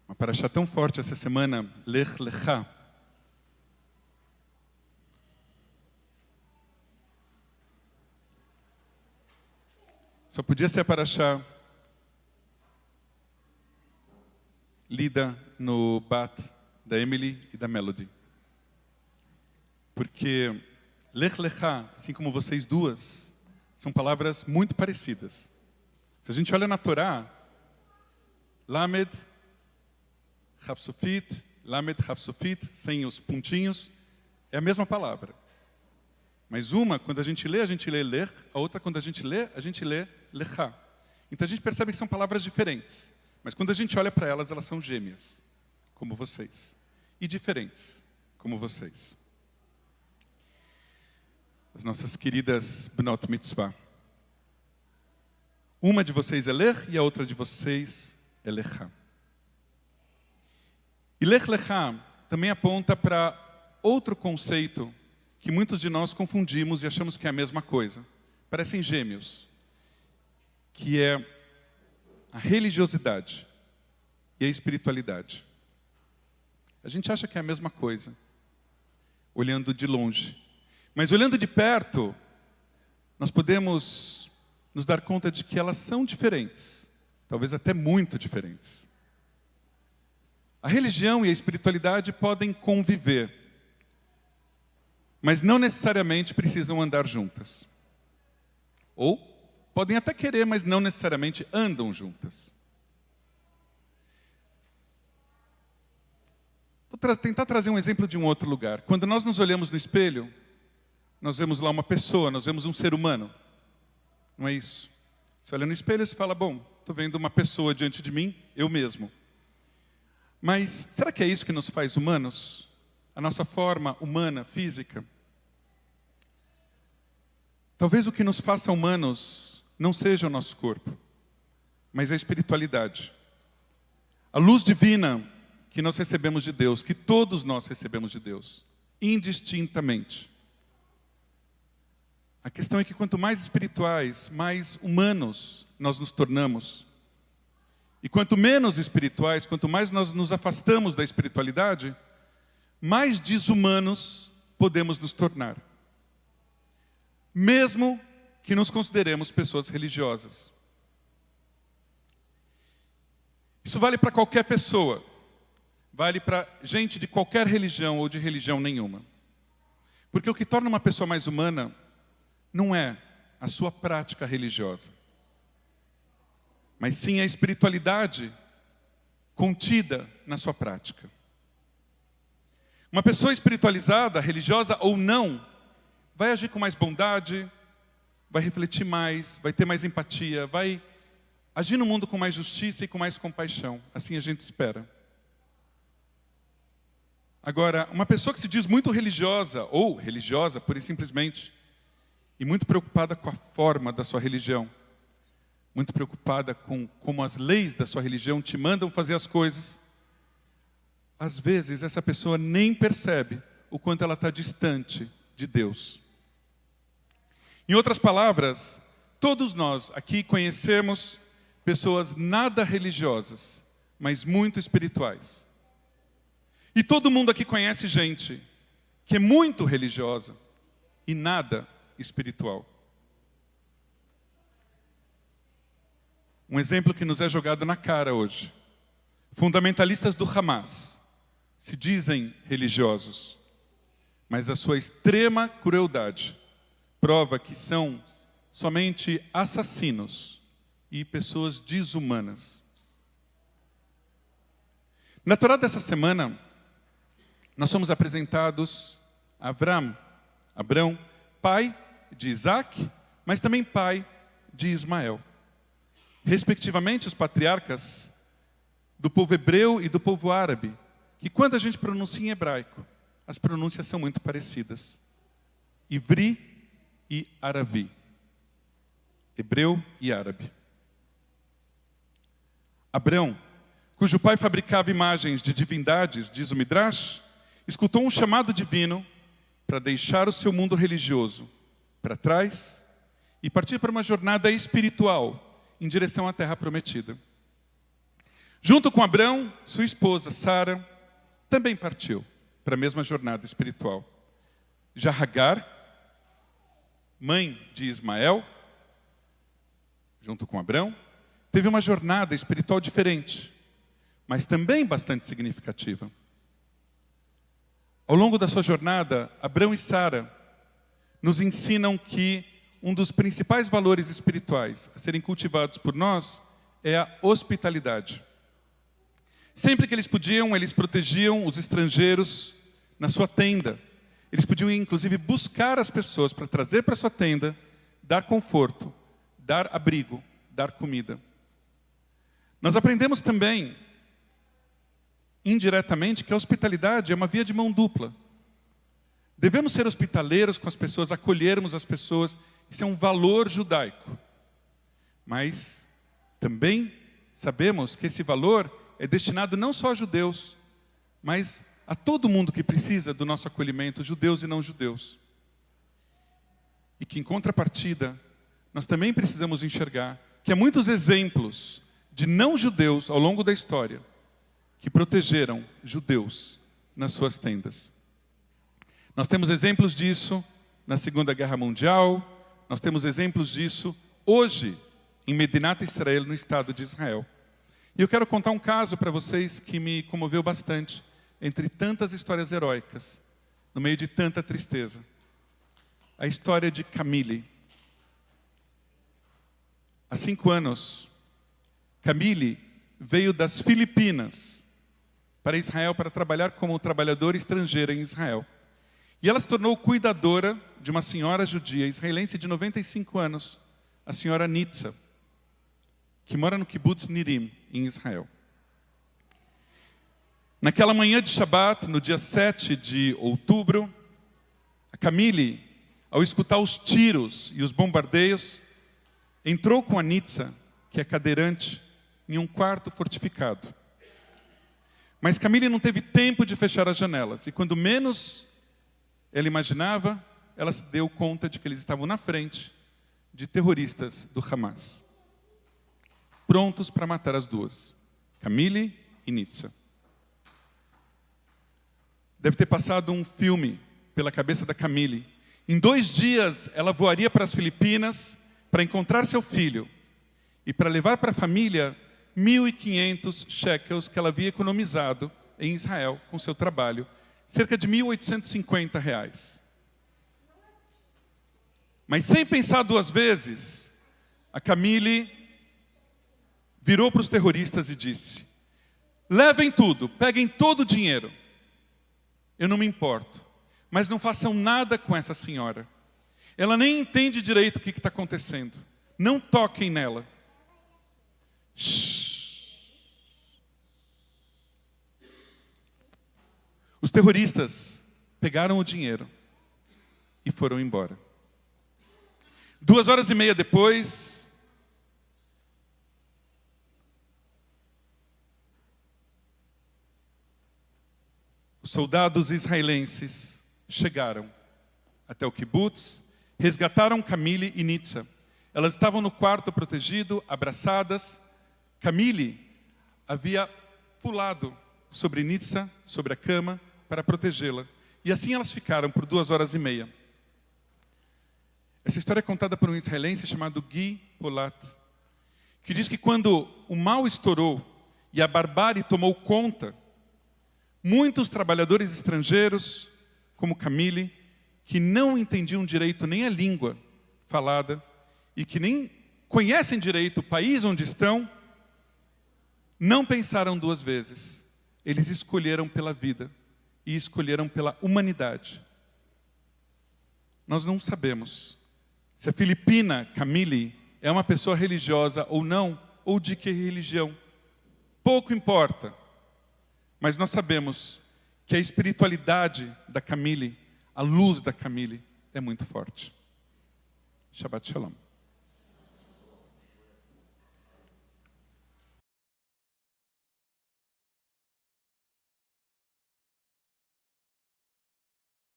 Uma paraxá tão forte essa semana, Lech Lecha. Só podia ser a paraxá lida no Bat da Emily e da Melody. Porque Lech Lecha, assim como vocês duas, são palavras muito parecidas. Se a gente olha na Torá, Lamed, Chafsofit, Lamed, Chafsofit, sem os pontinhos, é a mesma palavra. Mas uma, quando a gente lê Lech, a outra, quando a gente lê Lecha. Então a gente percebe que são palavras diferentes. Mas quando a gente olha para elas, elas são gêmeas, como vocês. E diferentes, como vocês. As nossas queridas Bnot Mitzvah. Uma de vocês é Lech e a outra de vocês é Lecha. E Lech Lecha também aponta para outro conceito que muitos de nós confundimos e achamos que é a mesma coisa. Parecem gêmeos. Que é a religiosidade e a espiritualidade. A gente acha que é a mesma coisa, olhando de longe. Mas olhando de perto, nós podemos nos dar conta de que elas são diferentes. Talvez até muito diferentes. A religião e a espiritualidade podem conviver, mas não necessariamente precisam andar juntas. Ou podem até querer, mas não necessariamente andam juntas. Vou tentar trazer um exemplo de um outro lugar. Quando nós nos olhamos no espelho, nós vemos lá uma pessoa, nós vemos um ser humano. Não é isso? Você olha no espelho e você fala, bom, estou vendo uma pessoa diante de mim, eu mesmo. Mas será que é isso que nos faz humanos? A nossa forma humana, física? Talvez o que nos faça humanos não seja o nosso corpo, mas a espiritualidade. A luz divina que nós recebemos de Deus, que todos nós recebemos de Deus, indistintamente. A questão é que quanto mais espirituais, mais humanos nós nos tornamos. E quanto menos espirituais, quanto mais nós nos afastamos da espiritualidade, mais desumanos podemos nos tornar. Mesmo que nos consideremos pessoas religiosas. Isso vale para qualquer pessoa. Vale para gente de qualquer religião ou de religião nenhuma. Porque o que torna uma pessoa mais humana não é a sua prática religiosa, mas sim a espiritualidade contida na sua prática. Uma pessoa espiritualizada, religiosa ou não, vai agir com mais bondade, vai refletir mais, vai ter mais empatia, vai agir no mundo com mais justiça e com mais compaixão. Assim a gente espera. Agora, uma pessoa que se diz muito religiosa, ou religiosa, pura e simplesmente, e muito preocupada com a forma da sua religião, muito preocupada com como as leis da sua religião te mandam fazer as coisas, às vezes essa pessoa nem percebe o quanto ela está distante de Deus. Em outras palavras, todos nós aqui conhecemos pessoas nada religiosas, mas muito espirituais. E todo mundo aqui conhece gente que é muito religiosa e nada espiritual. Um exemplo que nos é jogado na cara hoje. Fundamentalistas do Hamas se dizem religiosos, mas a sua extrema crueldade prova que são somente assassinos e pessoas desumanas. Na Torá dessa semana, nós somos apresentados a Abrão, pai de Isaac, mas também pai de Ismael. Respectivamente, os patriarcas do povo hebreu e do povo árabe, que quando a gente pronuncia em hebraico, as pronúncias são muito parecidas. Ivri e Aravi. Hebreu e árabe. Abrão, cujo pai fabricava imagens de divindades, diz o Midrash, escutou um chamado divino para deixar o seu mundo religioso para trás e partir para uma jornada espiritual em direção à terra prometida. Junto com Abrão, sua esposa, Sara, também partiu para a mesma jornada espiritual. Já Agar, mãe de Ismael, junto com Abrão, teve uma jornada espiritual diferente, mas também bastante significativa. Ao longo da sua jornada, Abrão e Sara nos ensinam que um dos principais valores espirituais a serem cultivados por nós é a hospitalidade. Sempre que eles podiam, eles protegiam os estrangeiros na sua tenda. Eles podiam, inclusive, buscar as pessoas para trazer para a sua tenda, dar conforto, dar abrigo, dar comida. Nós aprendemos também, indiretamente, que a hospitalidade é uma via de mão dupla. Devemos ser hospitaleiros com as pessoas, acolhermos as pessoas. Isso é um valor judaico. Mas também sabemos que esse valor é destinado não só a judeus, mas a todo mundo que precisa do nosso acolhimento, judeus e não judeus. E que, em contrapartida, nós também precisamos enxergar que há muitos exemplos de não-judeus ao longo da história que protegeram judeus nas suas tendas. Nós temos exemplos disso na Segunda Guerra Mundial, nós temos exemplos disso hoje em Medinat Israel, no Estado de Israel. E eu quero contar um caso para vocês que me comoveu bastante, entre tantas histórias heróicas, no meio de tanta tristeza. A história de Camille. Há 5 anos, Camille veio das Filipinas para Israel para trabalhar como trabalhadora estrangeira em Israel. E ela se tornou cuidadora de uma senhora judia israelense de 95 anos, a senhora Nitza, que mora no Kibbutz Nirim, em Israel. Naquela manhã de Shabat, no dia 7 de outubro, a Camille, ao escutar os tiros e os bombardeios, entrou com a Nitza, que é cadeirante, em um quarto fortificado. Mas Camille não teve tempo de fechar as janelas, e quando menos ela imaginava, ela se deu conta de que eles estavam na frente de terroristas do Hamas, prontos para matar as duas, Camille e Nitza. Deve ter passado um filme pela cabeça da Camille. Em 2 dias, ela voaria para as Filipinas para encontrar seu filho e para levar para a família 1.500 shekels que ela havia economizado em Israel com seu trabalho, cerca de R$1.850. Mas sem pensar 2 vezes, a Camille virou para os terroristas e disse: levem tudo, peguem todo o dinheiro. Eu não me importo, mas não façam nada com essa senhora. Ela nem entende direito o que está acontecendo. Não toquem nela. Shhh. Os terroristas pegaram o dinheiro e foram embora. 2h30 depois, os soldados israelenses chegaram até o kibbutz, resgataram Camille e Nitza. Elas estavam no quarto protegido, abraçadas. Camille havia pulado sobre Nitza, sobre a cama, para protegê-la. E assim elas ficaram por 2h30. Essa história é contada por um israelense chamado Guy Polat, que diz que quando o mal estourou e a barbárie tomou conta, muitos trabalhadores estrangeiros, como Camille, que não entendiam direito nem a língua falada e que nem conhecem direito o país onde estão, não pensaram 2 vezes. Eles escolheram pela vida e escolheram pela humanidade. Nós não sabemos se a filipina Camille é uma pessoa religiosa ou não, ou de que religião. Pouco importa. Mas nós sabemos que a espiritualidade da Camille, a luz da Camille, é muito forte. Shabbat Shalom.